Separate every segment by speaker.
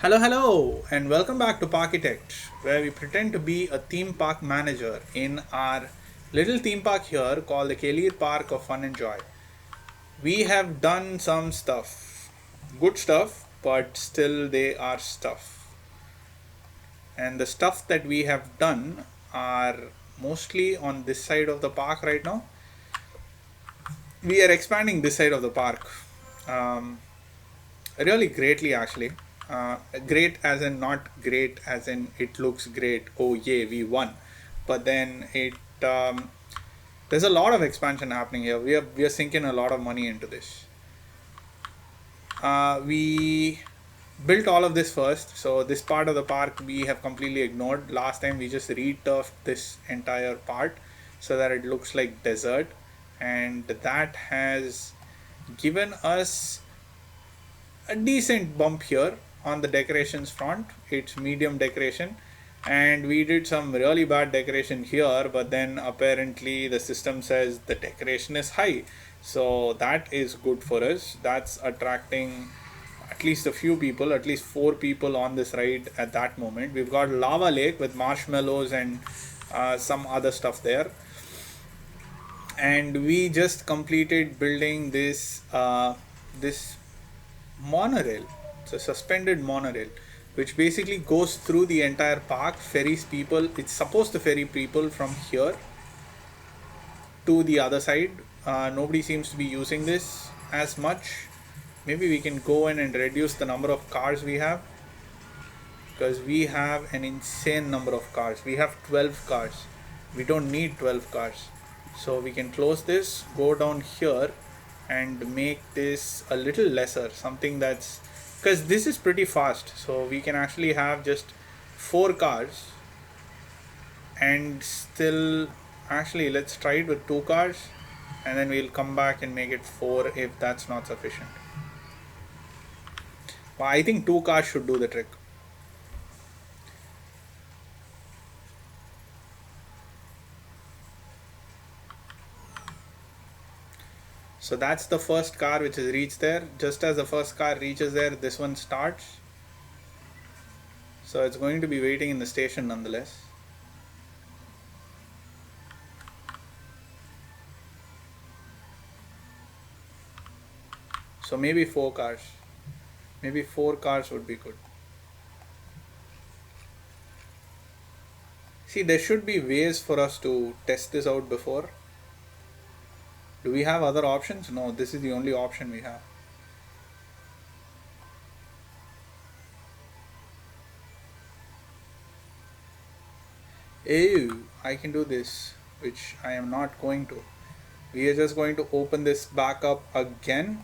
Speaker 1: Hello, and welcome back to Parkitect, where we pretend to be a theme park manager in our little theme park here called the Kalir Park of Fun and Joy. We have done some stuff, good stuff, but still they are stuff. And the stuff that we have done are mostly on this side of the park right now. We are expanding this side of the park. Um, Really greatly, actually. Great as in not great as in it looks great. Oh yeah, we won. But then there's a lot of expansion happening here. We are sinking a lot of money into this. We built all of this first. So this part of the park we have completely ignored. Last time we just re-turfed this entire part so that it looks like desert, and that has given us a decent bump here on the decorations front. It's medium decoration, and we did some really bad decoration here, but then apparently the system says the decoration is high, so that is good for us. That's attracting at least a few people, at least 4 people on this ride at that moment. We've got lava lake with marshmallows and some other stuff there, and we just completed building this monorail. It's a suspended monorail which basically goes through the entire park, ferries people. It's supposed to ferry people from here to the other side. Nobody seems to be using this as much. Maybe we can go in and reduce the number of cars we have, because we have an insane number of cars. We have 12 cars. We don't need 12 cars. So we can close this, go down here, and make this a little lesser. Something that's, because this is pretty fast. So we can actually have just 4 cars and still, actually, let's try it with 2 cars, and then we'll come back and make it 4 if that's not sufficient. But I think 2 cars should do the trick. So that's the first car which has reached there. Just as the first car reaches there, this one starts. So it's going to be waiting in the station nonetheless. So maybe 4 cars. Maybe 4 cars would be good. See, there should be ways for us to test this out before. Do we have other options? No, this is the only option we have. Oh, I can do this, which I am not going to. We are just going to open this back up again.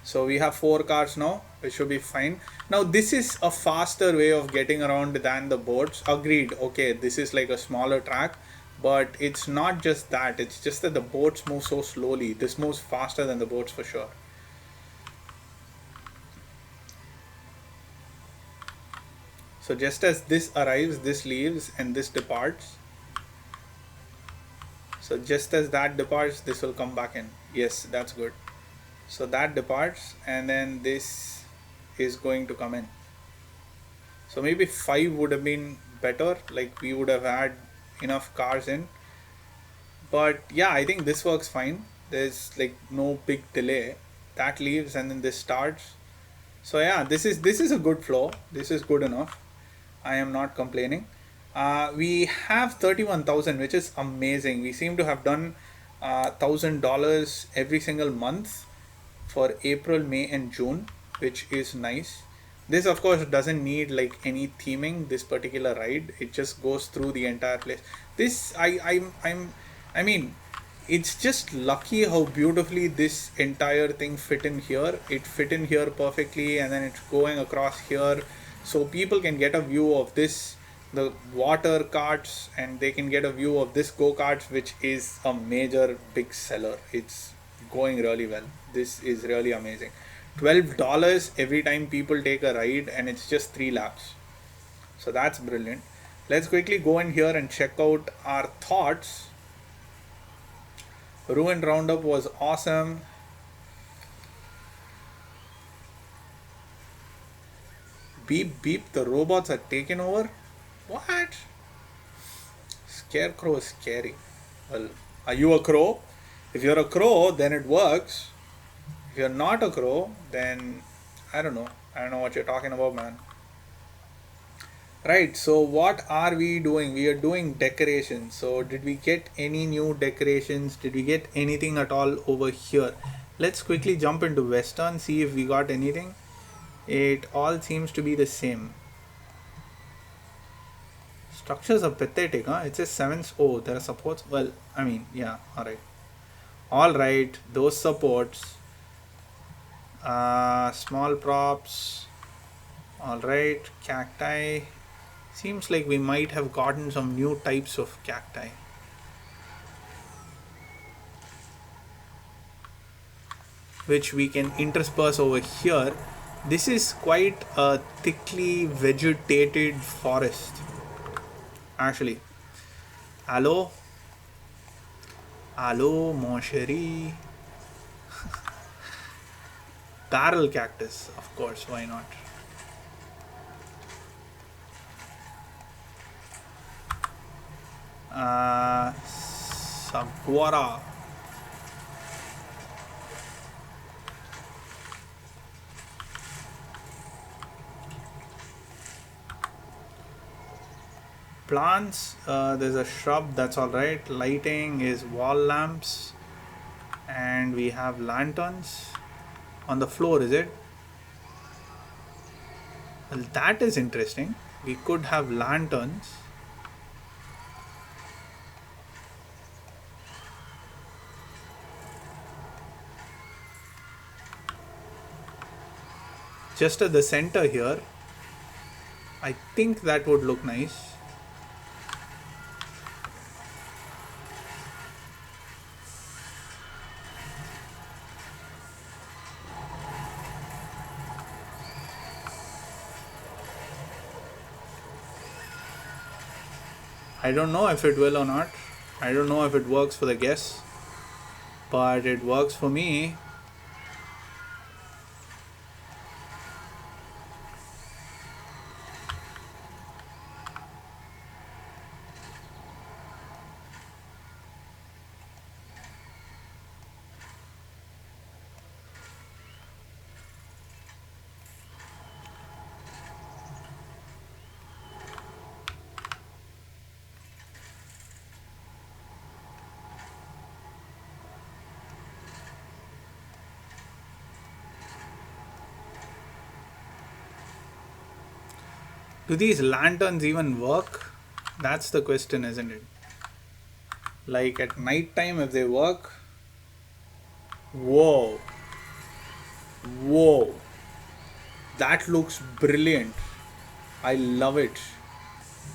Speaker 1: So we have 4 cars now, which should be fine. Now this is a faster way of getting around than the boats. Agreed. Okay, this is like a smaller track, but it's not just that. It's just that the boats move so slowly. This moves faster than the boats for sure. So just as this arrives, this leaves, and this departs. So just as that departs, this will come back in. Yes, that's good. So that departs, and then this is going to come in. So maybe 5 would have been better, like we would have had enough cars in. But yeah, I think this works fine. There's like no big delay. That leaves and then this starts. So yeah, this is a good flow. This is good enough. I am not complaining. We have 31,000, which is amazing. We seem to have done $1,000 every single month for April, May, and June, which is nice. This, of course, doesn't need like any theming. This particular ride, it just goes through the entire place. This, I mean, it's just lucky how beautifully this entire thing fit in here. It fit in here perfectly, and then it's going across here, so people can get a view of this, the water carts, and they can get a view of this go-karts, which is a major big seller. It's going really well. This is really amazing. $12 every time people take a ride, and it's just 3 laps. So that's brilliant. Let's quickly go in here and check out our thoughts. Ruined Roundup was awesome. beep beep, the robots are taken over. What? Scarecrow is scary. Well, are you a crow? If you're a crow, then it works. If you're not a crow, then I don't know. I don't know what you're talking about, man. Right, so what are we doing? We are doing decorations. So, did we get any new decorations? Did we get anything at all over here? Let's quickly jump into Western, see if we got anything. It all seems to be the same. Structures are pathetic, huh? It says 7s. Oh, there are supports. Well, I mean, yeah, alright. Alright, those supports. Small props. Alright, cacti. Seems like we might have gotten some new types of cacti. Which we can intersperse over here. This is quite a thickly vegetated forest. Actually. Hello? Hello, mon chéri. Barrel cactus, of course, why not? Saguara. Plants, there's a shrub, that's alright. Lighting is wall lamps. And we have lanterns. On the floor, is it? Well, that is interesting. We could have lanterns. Just at the center here. I think that would look nice. I don't know if it will or not. I don't know if it works for the guests. But it works for me. Do these lanterns even work? That's the question, isn't it? Like at night time, if they work. Whoa. Whoa. That looks brilliant. I love it.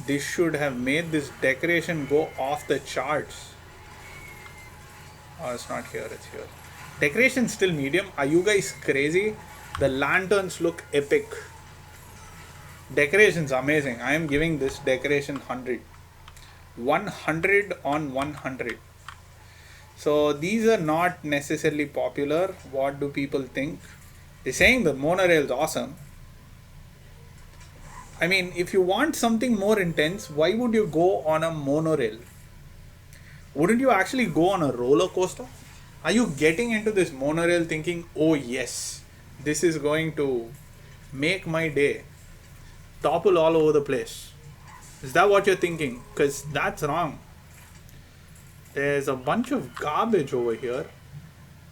Speaker 1: This should have made this decoration go off the charts. Oh, it's not here, it's here. Decoration still medium. Are you guys crazy? The lanterns look epic. Decoration's amazing. I am giving this decoration 100. 100 on 100. So these are not necessarily popular. What do people think? They're saying the monorail is awesome. I mean, if you want something more intense, why would you go on a monorail? Wouldn't you actually go on a roller coaster? Are you getting into this monorail thinking, oh yes, this is going to make my day? Topple all over the place. Is that what you're thinking? Because that's wrong. There's a bunch of garbage over here.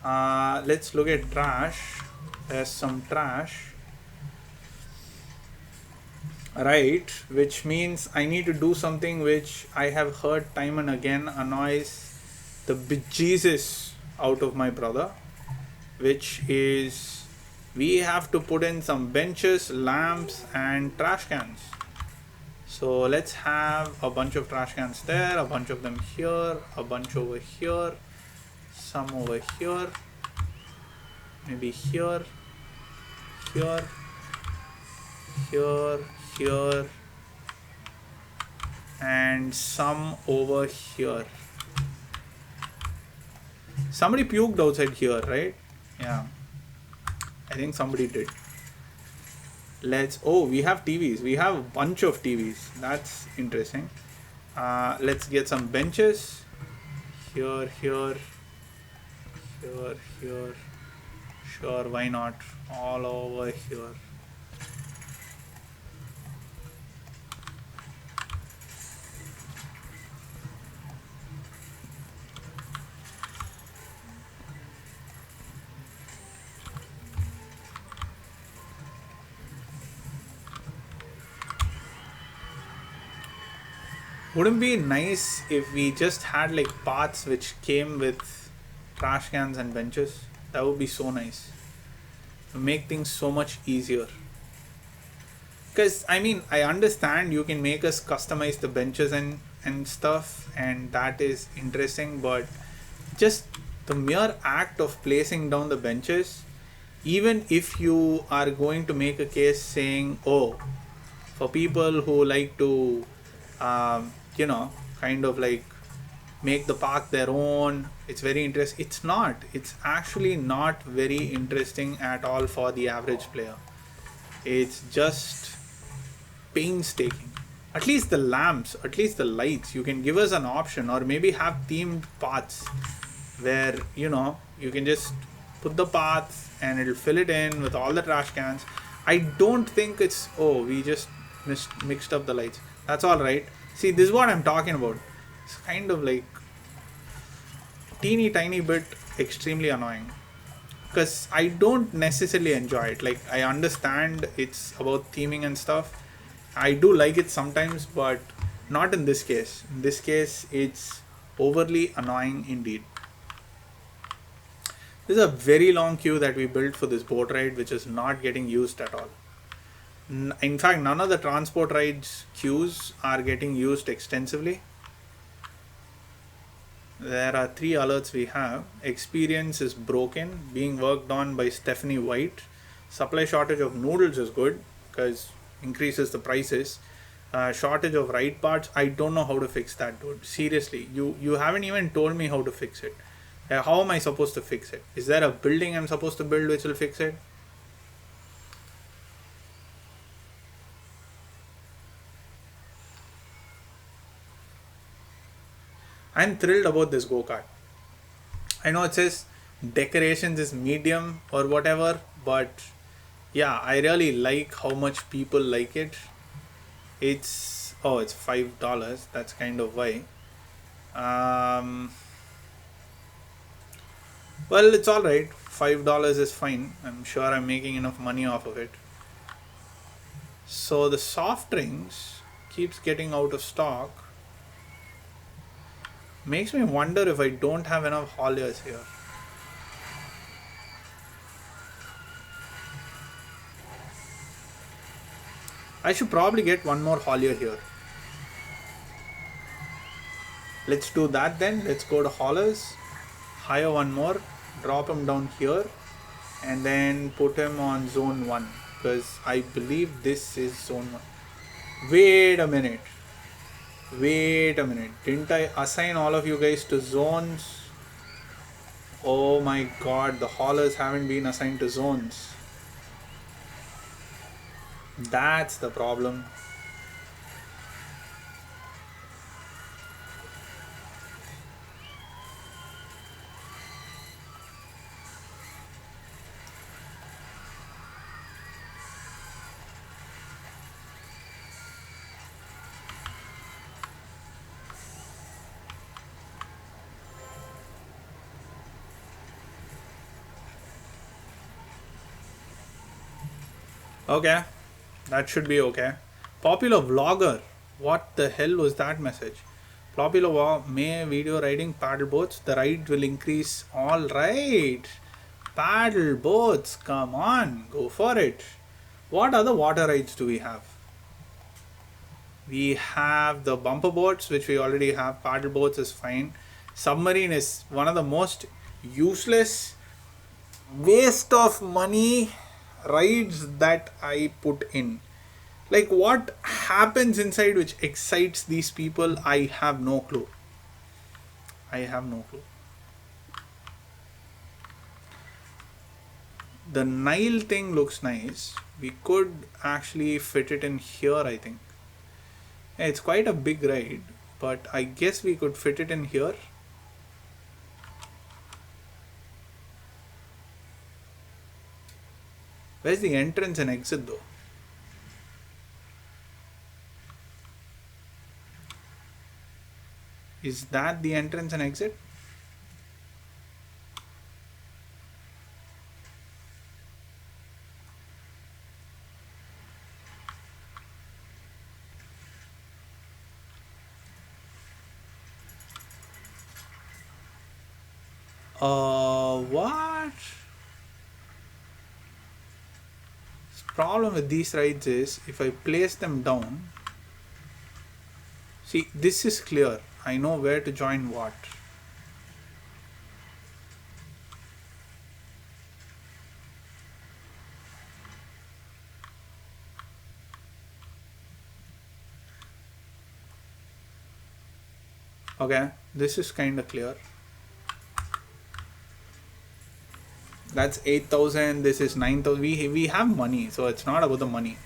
Speaker 1: Let's look at trash. There's some trash. Right, which means I need to do something which I have heard time and again annoys the bejesus out of my brother, which is we have to put in some benches, lamps and trash cans. So let's have a bunch of trash cans there, a bunch of them here, a bunch over here, some over here, maybe here, here, here, and some over here. Somebody puked outside here, right? Yeah, I think somebody did. We have TVs. We have a bunch of TVs. That's interesting. Let's get some benches. Here, here, here, here. Sure, why not? All over here. Wouldn't be nice if we just had like paths which came with trash cans and benches? That would be so nice. Make things so much easier. Because I mean, I understand you can make us customize the benches and stuff, and that is interesting, but just the mere act of placing down the benches, even if you are going to make a case saying, oh, for people who like to, you know, kind of like make the park their own, it's very interesting. It's not. It's actually not very interesting at all for the average player. It's just painstaking. At least the lamps, at least the lights, you can give us an option, or maybe have themed paths where you can just put the path and it'll fill it in with all the trash cans. I don't think it's, oh, we just mixed up the lights. That's all right. See, this is what I'm talking about. It's kind of like teeny tiny bit extremely annoying, because I don't necessarily enjoy it. Like, I understand it's about theming and stuff. I do like it sometimes, but not in this case. In this case, it's overly annoying indeed. This is a very long queue that we built for this boat ride, which is not getting used at all. In fact, none of the transport rides queues are getting used extensively. There are 3 alerts we have. Experience is broken, being worked on by Stephanie White. Supply shortage of noodles is good because increases the prices. Shortage of ride parts, I don't know how to fix that, dude. Seriously, you haven't even told me how to fix it. How am I supposed to fix it? Is there a building I'm supposed to build which will fix it? I'm thrilled about this go-kart. I know it says decorations is medium or whatever, but yeah, I really like how much people like it. It's $5. That's kind of why. Um, well, it's all right. $5 is fine. I'm sure I'm making enough money off of it. So the soft drinks keeps getting out of stock. Makes me wonder if I don't have enough hauliers here. I should probably get one more haulier here. Let's do that then. Let's go to haulers, hire one more, drop him down here, and then put him on zone 1, because I believe this is zone 1. Wait a minute. Didn't I assign all of you guys to zones? Oh my god, the haulers haven't been assigned to zones. That's the problem. Okay, that should be okay. Popular vlogger. What the hell was that message? Popular May video riding paddle boats. The ride will increase. All right. Paddle boats. Come on. Go for it. What other water rides do we have? We have the bumper boats, which we already have. Paddle boats is fine. Submarine is one of the most useless, waste of money rides that I put in. Like, what happens inside which excites these people? I have no clue. The Nile thing looks nice. We could actually fit it in here, I think. Yeah, it's quite a big ride, but I guess we could fit it in here. Where's the entrance and exit though? Is that the entrance and exit? What? The problem with these rides is if I place them down, see, this is clear. I know where to join what. Okay, this is kind of clear. That's 8,000. This is 9,000. We have money, so it's not about the money.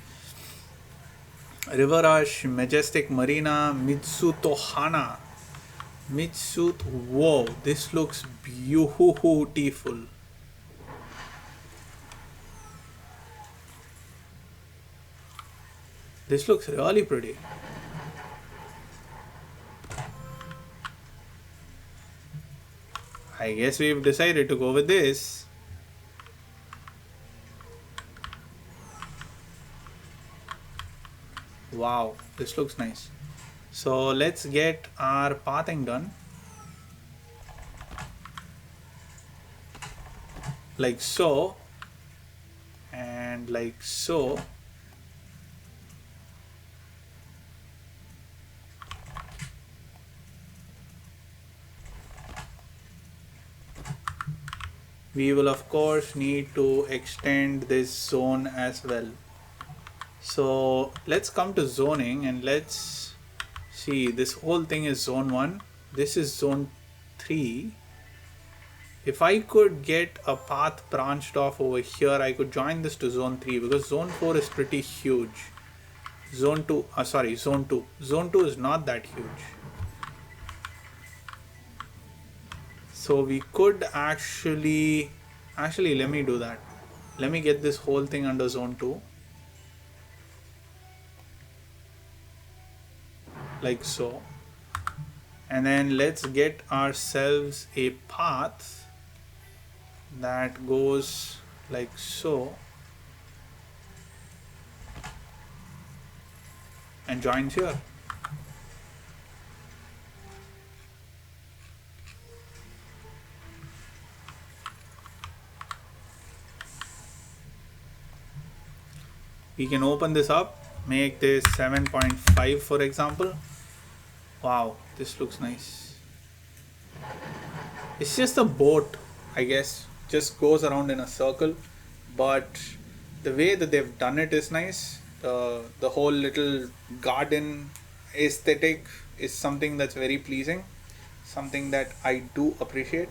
Speaker 1: River Rush, Majestic Marina, Mitsutohana. Mitsut. Whoa, this looks beautiful. This looks really pretty. I guess we've decided to go with this. Wow, this looks nice. So let's get our pathing done. Like so. And like so. We will of course need to extend this zone as well. So let's come to zoning and let's see, this whole thing is zone 1. This is zone 3. If I could get a path branched off over here, I could join this to zone 3 because zone 4 is pretty huge. Zone 2, zone 2. Zone 2 is not that huge. So we could actually let me do that. Let me get this whole thing under zone 2. Like so. And then let's get ourselves a path that goes like so and joins here. We can open this up, make this 7.5 for example. Wow, this looks nice. It's just a boat, I guess, just goes around in a circle, but the way that they've done it is nice. The whole little garden aesthetic is something that's very pleasing, something that I do appreciate.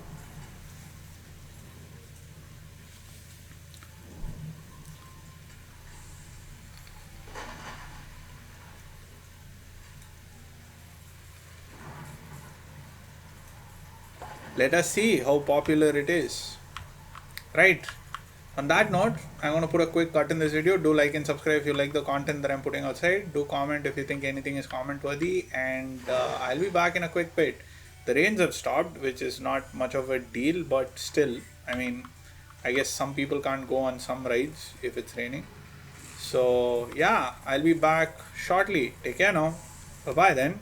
Speaker 1: Let us see how popular it is. Right. On that note, I'm going to put a quick cut in this video. Do like and subscribe if you like the content that I'm putting outside. Do comment if you think anything is comment worthy. And I'll be back in a quick bit. The rains have stopped, which is not much of a deal, but still, I mean, I guess some people can't go on some rides if it's raining. So yeah, I'll be back shortly. Take care now. Bye bye then.